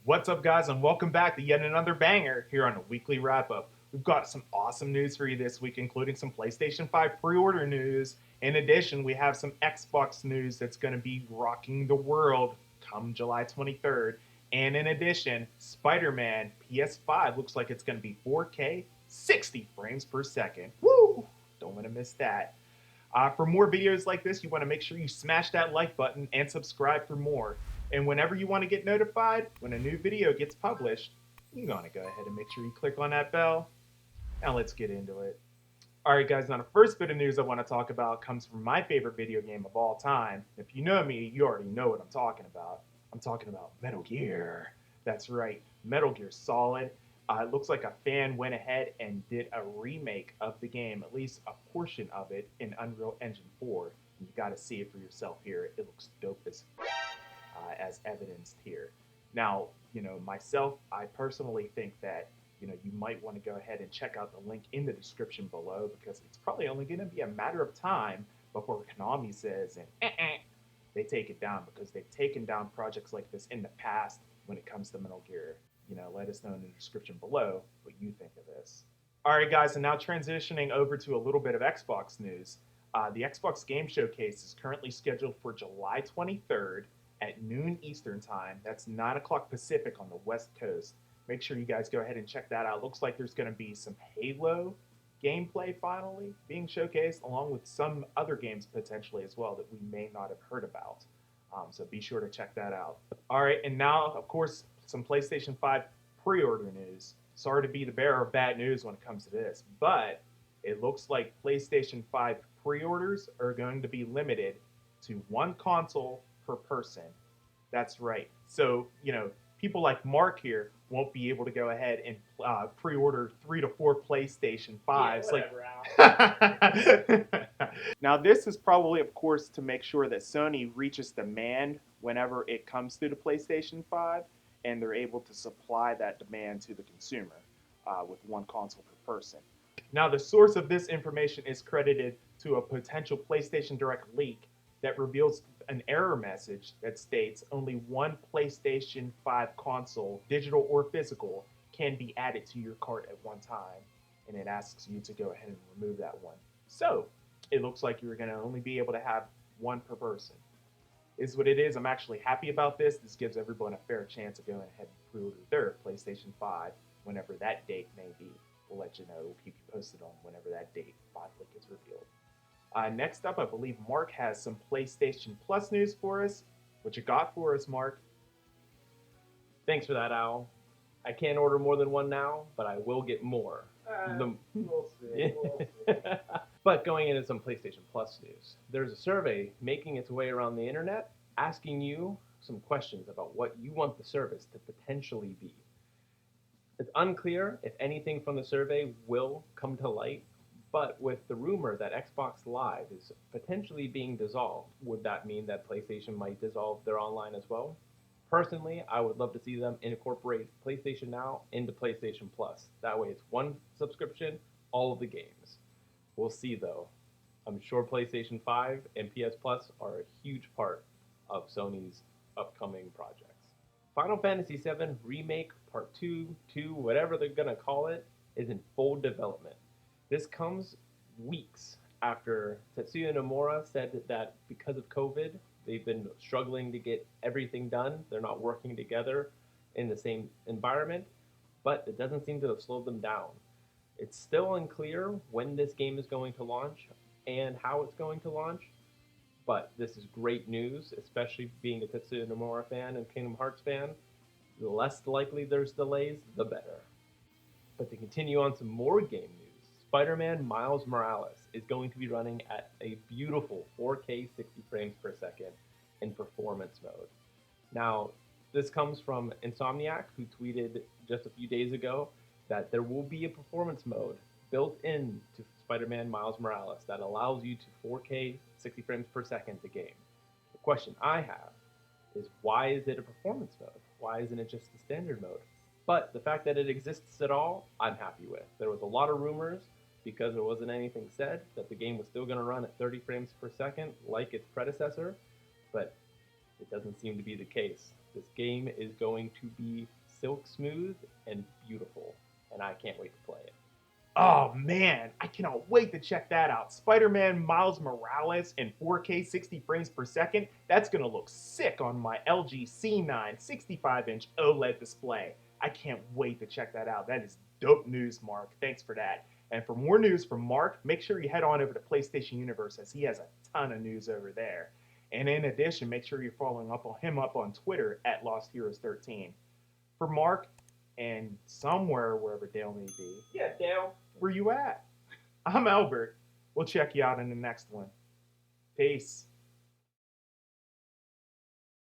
What's up, guys, and welcome back to yet another banger here on a weekly wrap up. We've got some awesome news for you this week, including some PlayStation 5 pre order news. In addition, we have some Xbox news that's going to be rocking the world come July 23rd. And in addition, Spider Man PS5 looks like it's going to be 4K, 60 frames per second. Woo! Don't want to miss that. For more videos like this, you want to make sure you smash that like button and subscribe for more. And whenever you want to get notified when a new video gets published, you want to go ahead and make sure you click on that bell. Now let's get into it. All right, guys, now the first bit of news I want to talk about comes from my favorite video game of all time. If you know me, you already know what I'm talking about. I'm talking about Metal Gear. That's right, Metal Gear Solid. It looks like a fan went ahead and did a remake of the game, at least a portion of it, in Unreal Engine 4. You got to see it for yourself here. It looks dope as evidenced here. Now, myself, I personally think that, you might want to go ahead and check out the link in the description below because it's probably only going to be a matter of time before Konami says, they take it down because they've taken down projects like this in the past when it comes to Metal Gear. Let us know in the description below what you think of this. All right, guys, and now transitioning over to a little bit of Xbox news. The Xbox Game Showcase is currently scheduled for July 23rd at noon Eastern Time. That's 9 o'clock Pacific on the West Coast. Make sure you guys go ahead and check that out. Looks like there's going to be some Halo gameplay finally being showcased, along with some other games potentially as well that we may not have heard about. So be sure to check that out. All right, and now, of course, some PlayStation 5 pre-order news. Sorry to be the bearer of bad news when it comes to this, but it looks like PlayStation 5 pre-orders are going to be limited to one console per person. That's right. So, people like Mark here won't be able to go ahead and pre-order 3 to 4 PlayStation 5s. Yeah, Now, this is probably, of course, to make sure that Sony reaches demand whenever it comes to the PlayStation 5, and they're able to supply that demand to the consumer with one console per person. Now, the source of this information is credited to a potential PlayStation Direct leak that reveals an error message that states only one PlayStation 5 console, digital or physical, can be added to your cart at one time, and it asks you to go ahead and remove that one. So, it looks like you're going to only be able to have one per person. Is what it is. I'm actually happy about this. This gives everyone a fair chance of going ahead and pre-order their PlayStation 5 whenever that date may be. We'll let you know. We'll keep you posted on whenever that date finally gets revealed. Next up, I believe Mark has some PlayStation Plus news for us. What you got for us, Mark? Thanks for that, Al. I can't order more than one now, but I will get more. We'll see. But going into some PlayStation Plus news, there's a survey making its way around the internet asking you some questions about what you want the service to potentially be. It's unclear if anything from the survey will come to light, but with the rumor that Xbox Live is potentially being dissolved, would that mean that PlayStation might dissolve their online as well? Personally, I would love to see them incorporate PlayStation Now into PlayStation Plus. That way it's one subscription, all of the games. We'll see though. I'm sure PlayStation 5 and PS Plus are a huge part of Sony's upcoming projects. Final Fantasy VII Remake Part 2, whatever they're gonna call it, is in full development. This comes weeks after Tetsuya Nomura said that because of COVID, they've been struggling to get everything done. They're not working together in the same environment, but it doesn't seem to have slowed them down. It's still unclear when this game is going to launch and how it's going to launch, but this is great news, especially being a Tetsuya Nomura fan and Kingdom Hearts fan. The less likely there's delays, the better. But to continue on some more game news, Spider-Man Miles Morales is going to be running at a beautiful 4K 60 frames per second in performance mode. Now, this comes from Insomniac, who tweeted just a few days ago that there will be a performance mode built into Spider-Man Miles Morales that allows you to 4K 60 frames per second the game. The question I have is, why is it a performance mode? Why isn't it just the standard mode? But the fact that it exists at all, I'm happy with. There was a lot of rumors, because there wasn't anything said, that the game was still going to run at 30 frames per second like its predecessor, but it doesn't seem to be the case. This game is going to be silk smooth and beautiful, and I can't wait to play it. Oh man, I cannot wait to check that out. Spider-Man Miles Morales in 4K 60 frames per second. That's gonna look sick on my LG C9 65-inch OLED display. I can't wait to check that out. That is dope news, Mark. Thanks for that. And for more news from Mark, make sure you head on over to PlayStation Universe as he has a ton of news over there. And in addition, make sure you're following him up on Twitter at Lost Heroes 13. For Mark, and somewhere wherever Dale may be, Yeah, Dale. where you at? I'm Albert. We'll check you out in the next one. Peace.